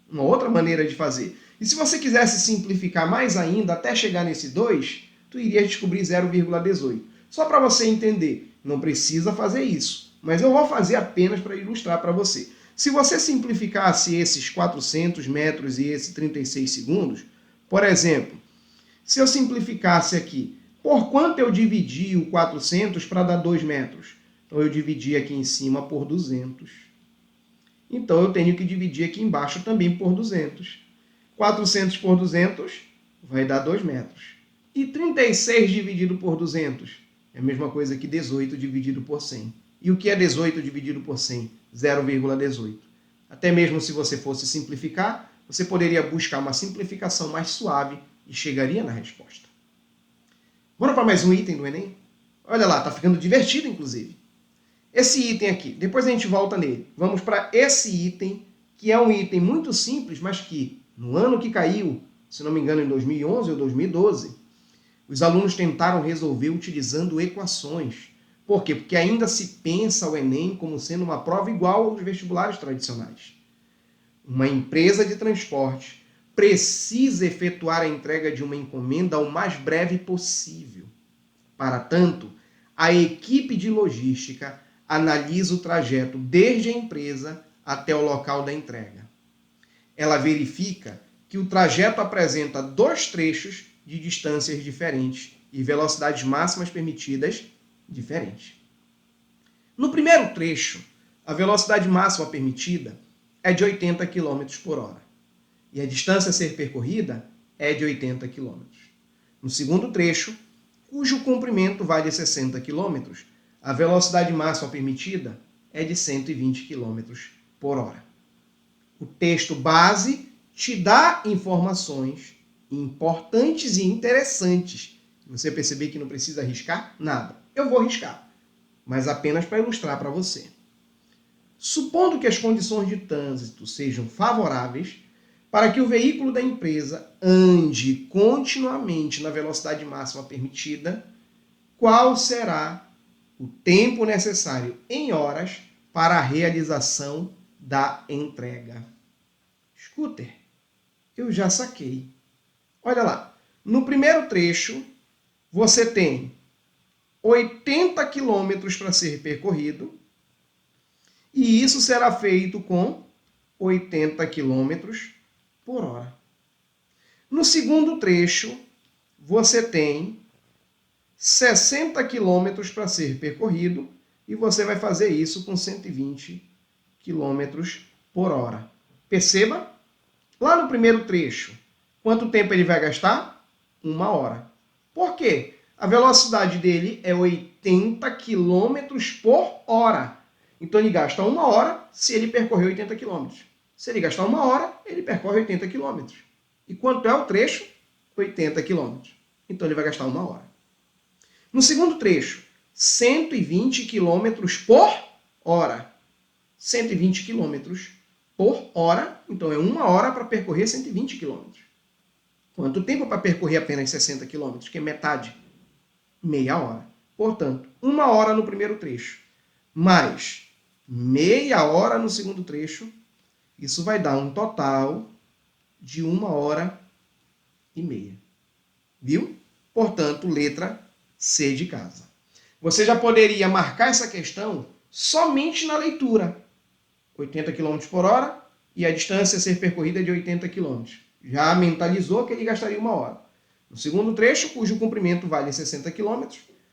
Uma outra maneira de fazer. E se você quisesse simplificar mais ainda, até chegar nesse 2, tu iria descobrir 0,18. Só para você entender, não precisa fazer isso. Mas eu vou fazer apenas para ilustrar para você. Se você simplificasse esses 400 metros e esse 36 segundos, por exemplo, se eu simplificasse aqui, por quanto eu dividi o 400 para dar 2 metros? Então, eu dividi aqui em cima por 200. Então, eu tenho que dividir aqui embaixo também por 200. 400 por 200 vai dar 2 metros. E 36 dividido por 200? É a mesma coisa que 18 dividido por 100. E o que é 18 dividido por 100? 0,18. Até mesmo se você fosse simplificar, você poderia buscar uma simplificação mais suave e chegaria na resposta. Bora para mais um item do Enem? Olha lá, tá ficando divertido, inclusive. Esse item aqui, depois a gente volta nele. Vamos para esse item, que é um item muito simples, mas que, no ano que caiu, se não me engano, em 2011 ou 2012, os alunos tentaram resolver utilizando equações. Por quê? Porque ainda se pensa o Enem como sendo uma prova igual aos vestibulares tradicionais. Uma empresa de transporte precisa efetuar a entrega de uma encomenda o mais breve possível. Para tanto, a equipe de logística analisa o trajeto desde a empresa até o local da entrega. Ela verifica que o trajeto apresenta 2 trechos de distâncias diferentes e velocidades máximas permitidas diferentes. No primeiro trecho, a velocidade máxima permitida é de 80 km por hora e a distância a ser percorrida é de 80 km. No segundo trecho, cujo comprimento vai de 60 km, a velocidade máxima permitida é de 120 km por hora. O texto base te dá informações importantes e interessantes. Você perceber que não precisa arriscar nada. Eu vou arriscar, mas apenas para ilustrar para você. Supondo que as condições de trânsito sejam favoráveis para que o veículo da empresa ande continuamente na velocidade máxima permitida, qual será o tempo necessário em horas para a realização da entrega? Scooter, eu já saquei. Olha lá, no primeiro trecho, você tem 80 quilômetros para ser percorrido, e isso será feito com 80 quilômetros por hora. No segundo trecho, você tem 60 quilômetros para ser percorrido, e você vai fazer isso com 120 quilômetros por hora. Perceba, lá no primeiro trecho, quanto tempo ele vai gastar? 1 hora. Por quê? A velocidade dele é 80 km por hora. Então ele gasta 1 hora se ele percorrer 80 km. Se ele gastar 1 hora, ele percorre 80 km. E quanto é o trecho? 80 km. Então ele vai gastar 1 hora. No segundo trecho, 120 km por hora. 120 km por hora, então é 1 hora para percorrer 120 km. Quanto tempo para percorrer apenas 60 km? Que é metade? Meia hora. Portanto, 1 hora no primeiro trecho, mais meia hora no segundo trecho, isso vai dar um total de 1 hora e meia. Viu? Portanto, letra C de casa. Você já poderia marcar essa questão somente na leitura. 80 km por hora e a distância a ser percorrida é de 80 km. Já mentalizou que ele gastaria 1 hora. No segundo trecho, cujo comprimento vale 60 km,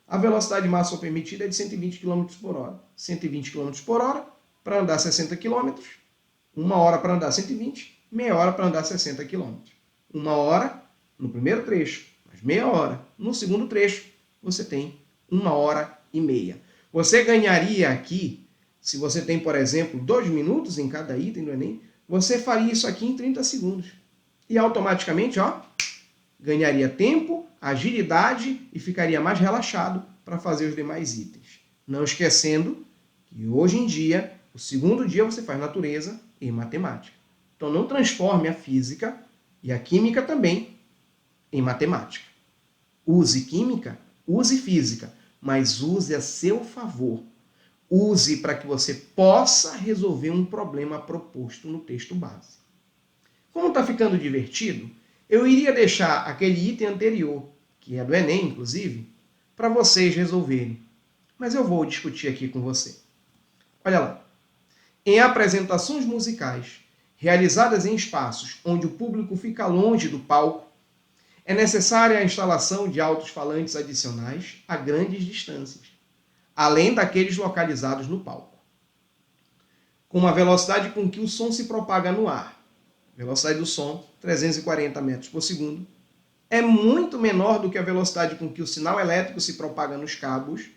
a velocidade máxima permitida é de 120 km por hora. 120 km por hora para andar 60 km, 1 hora para andar 120, meia hora para andar 60 km. 1 hora no primeiro trecho, mais meia hora no segundo trecho, você tem 1 hora e meia. Você ganharia aqui, se você tem, por exemplo, 2 minutos em cada item do Enem, você faria isso aqui em 30 segundos. E automaticamente, ganharia tempo, agilidade e ficaria mais relaxado para fazer os demais itens. Não esquecendo que hoje em dia, o segundo dia você faz natureza e matemática. Então não transforme a física e a química também em matemática. Use química, use física, mas use a seu favor. Use para que você possa resolver um problema proposto no texto base. Como está ficando divertido, eu iria deixar aquele item anterior, que é do Enem, inclusive, para vocês resolverem. Mas eu vou discutir aqui com você. Olha lá. Em apresentações musicais realizadas em espaços onde o público fica longe do palco, é necessária a instalação de alto-falantes adicionais a grandes distâncias, além daqueles localizados no palco. Com a velocidade com que o som se propaga no ar, velocidade do som, 340 metros por segundo, é muito menor do que a velocidade com que o sinal elétrico se propaga nos cabos,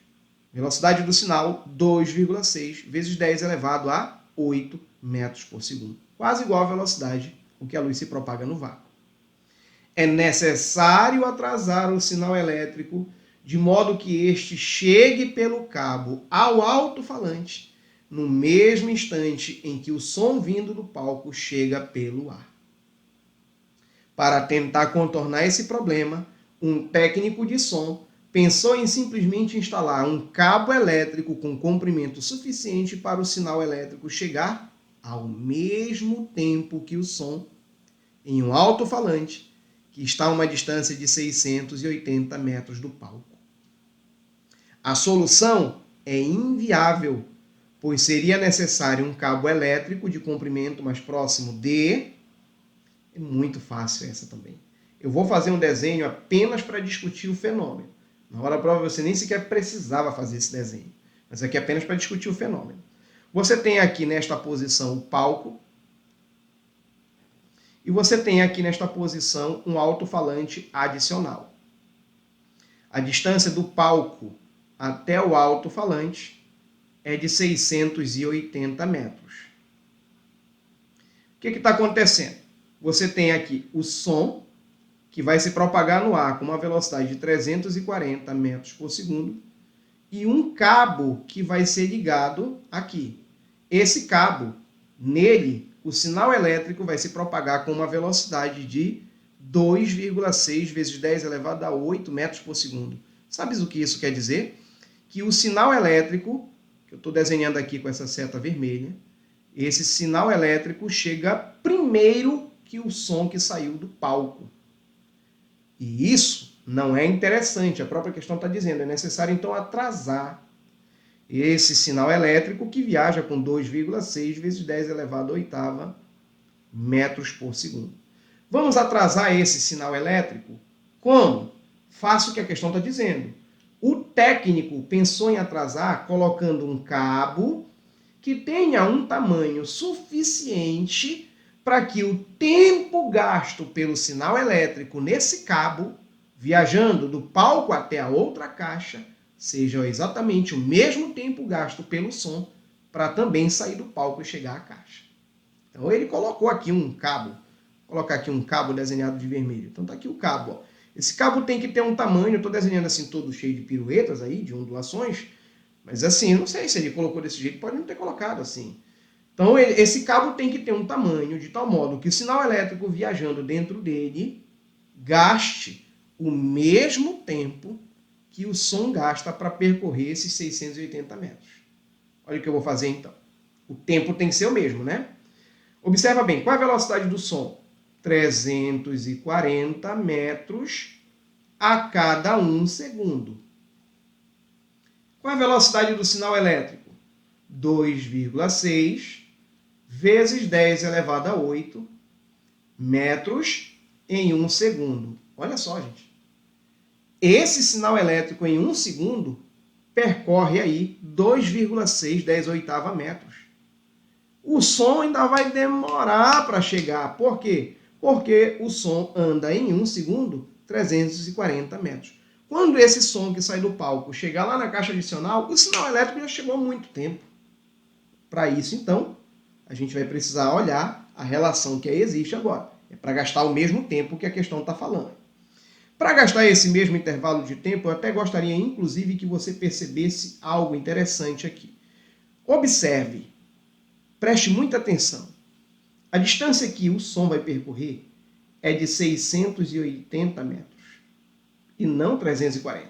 velocidade do sinal, 2,6 vezes 10 elevado a 8 metros por segundo. Quase igual à velocidade com que a luz se propaga no vácuo. É necessário atrasar o sinal elétrico de modo que este chegue pelo cabo ao alto-falante no mesmo instante em que o som vindo do palco chega pelo ar. Para tentar contornar esse problema, um técnico de som pensou em simplesmente instalar um cabo elétrico com comprimento suficiente para o sinal elétrico chegar ao mesmo tempo que o som em um alto-falante que está a uma distância de 680 metros do palco. A solução é inviável, pois seria necessário um cabo elétrico de comprimento mais próximo de... É muito fácil essa também. Eu vou fazer um desenho apenas para discutir o fenômeno. Na hora da prova você nem sequer precisava fazer esse desenho, mas aqui é apenas para discutir o fenômeno. Você tem aqui nesta posição o palco, e você tem aqui nesta posição um alto-falante adicional. A distância do palco até o alto-falante é de 680 metros. O que está acontecendo? Você tem aqui o som, que vai se propagar no ar com uma velocidade de 340 metros por segundo, e um cabo que vai ser ligado aqui. Esse cabo, nele, o sinal elétrico vai se propagar com uma velocidade de 2,6 vezes 10 elevado a 8 metros por segundo. Sabes o que isso quer dizer? Que o sinal elétrico, que eu estou desenhando aqui com essa seta vermelha, esse sinal elétrico chega primeiro que o som que saiu do palco. E isso Não é interessante, a própria questão está dizendo, é necessário então atrasar esse sinal elétrico que viaja com 2,6 vezes 10 elevado à oitava metros por segundo. Vamos atrasar esse sinal elétrico? Como? Faça o que a questão está dizendo. O técnico pensou em atrasar colocando um cabo que tenha um tamanho suficiente para que o tempo gasto pelo sinal elétrico nesse cabo, viajando do palco até a outra caixa, seja exatamente o mesmo tempo gasto pelo som para também sair do palco e chegar à caixa. Então ele colocou aqui um cabo, vou colocar aqui um cabo desenhado de vermelho. Então está aqui o cabo. Ó. Esse cabo tem que ter um tamanho, eu estou desenhando assim todo cheio de piruetas aí, de ondulações, mas assim, eu não sei se ele colocou desse jeito, pode não ter colocado assim. Então esse cabo tem que ter um tamanho de tal modo que o sinal elétrico viajando dentro dele gaste o mesmo tempo que o som gasta para percorrer esses 680 metros. Olha o que eu vou fazer então. O tempo tem que ser o mesmo, né? Observa bem, qual é a velocidade do som? 340 metros a cada 1 segundo. Qual é a velocidade do sinal elétrico? 2,6 vezes 10 elevado a 8 metros em 1 segundo. Olha só, gente. Esse sinal elétrico em 1 segundo percorre aí 2,6 10 oitava metros. O som ainda vai demorar para chegar. Por quê? Porque o som anda em 1 segundo 340 metros. Quando esse som que sai do palco chegar lá na caixa adicional, o sinal elétrico já chegou há muito tempo. Para isso, então, a gente vai precisar olhar a relação que aí existe agora. É para gastar o mesmo tempo que a questão está falando. Para gastar esse mesmo intervalo de tempo, eu até gostaria, inclusive, que você percebesse algo interessante aqui. Observe, preste muita atenção. A distância que o som vai percorrer é de 680 metros e não 340.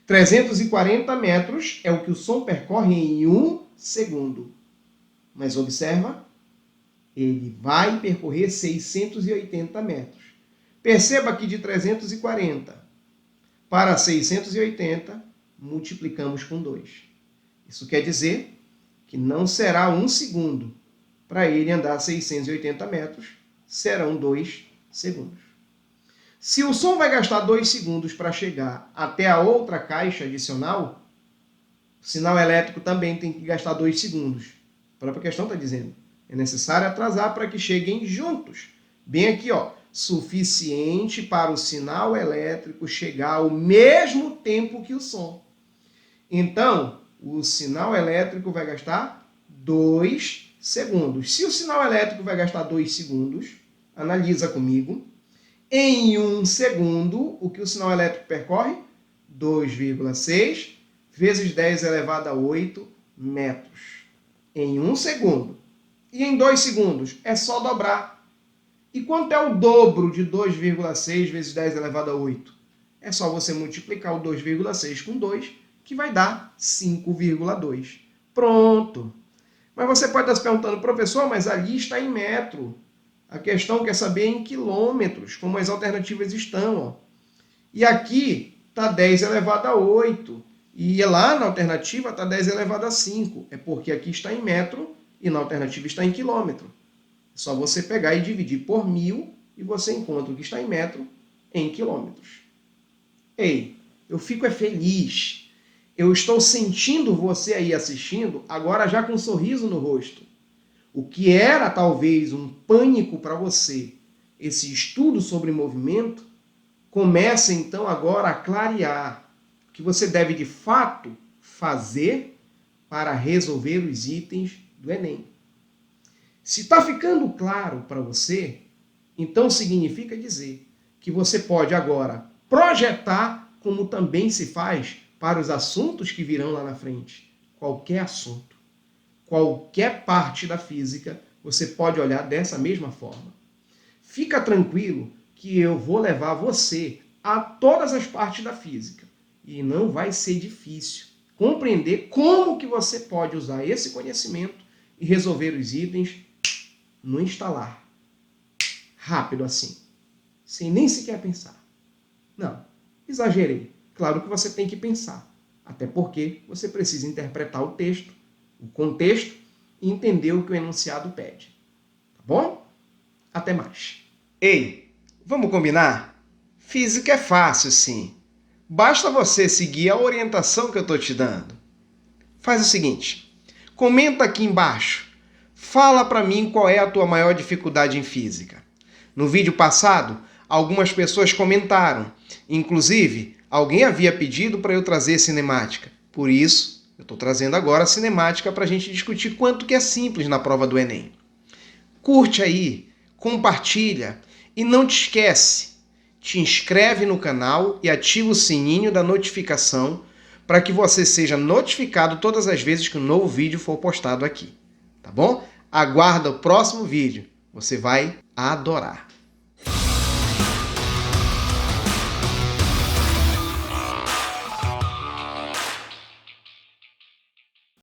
340 metros é o que o som percorre em 1 segundo. Mas observa, ele vai percorrer 680 metros. Perceba que de 340 para 680, multiplicamos com 2. Isso quer dizer que não será 1 segundo para ele andar 680 metros, serão 2 segundos. Se o som vai gastar 2 segundos para chegar até a outra caixa adicional, o sinal elétrico também tem que gastar 2 segundos. A própria questão está dizendo. É necessário atrasar para que cheguem juntos. Bem aqui, ó, suficiente para o sinal elétrico chegar ao mesmo tempo que o som. Então, o sinal elétrico vai gastar 2 segundos. Se o sinal elétrico vai gastar 2 segundos, analisa comigo. Em 1 segundo, o que o sinal elétrico percorre? 2,6 vezes 10 elevado a 8 metros. Em 1 segundo. E em 2 segundos? É só dobrar. E quanto é o dobro de 2,6 vezes 10 elevado a 8? É só você multiplicar o 2,6 com 2, que vai dar 5,2. Pronto. Mas você pode estar se perguntando, professor, mas ali está em metro. A questão quer saber em quilômetros, como as alternativas estão. Ó. E aqui está 10 elevado a 8. E lá na alternativa está 10 elevado a 5. É porque aqui está em metro e na alternativa está em quilômetro. É só você pegar e dividir por 1000 e você encontra o que está em metro em quilômetros. Ei, eu fico feliz. Eu estou sentindo você aí assistindo, agora já com um sorriso no rosto. O que era talvez um pânico para você, esse estudo sobre movimento, começa então agora a clarear o que você deve de fato fazer para resolver os itens do Enem. Se está ficando claro para você, então significa dizer que você pode agora projetar como também se faz para os assuntos que virão lá na frente. Qualquer assunto, qualquer parte da física, você pode olhar dessa mesma forma. Fica tranquilo que eu vou levar você a todas as partes da física. E não vai ser difícil compreender como que você pode usar esse conhecimento e resolver os itens no instalar. Rápido assim. Sem nem sequer pensar. Não. Exagerei. Claro que você tem que pensar, até porque você precisa interpretar o texto, o contexto e entender o que o enunciado pede. Tá bom? Até mais. Ei, vamos combinar? Física é fácil, sim. Basta você seguir a orientação que eu estou te dando. Faz o seguinte, comenta aqui embaixo. Fala para mim qual é a tua maior dificuldade em física. No vídeo passado, algumas pessoas comentaram. Inclusive, alguém havia pedido para eu trazer cinemática. Por isso, eu estou trazendo agora a cinemática para a gente discutir quanto que é simples na prova do Enem. Curte aí, compartilha e não te esquece, te inscreve no canal e ativa o sininho da notificação para que você seja notificado todas as vezes que um novo vídeo for postado aqui. Tá bom? Aguarda o próximo vídeo. Você vai adorar.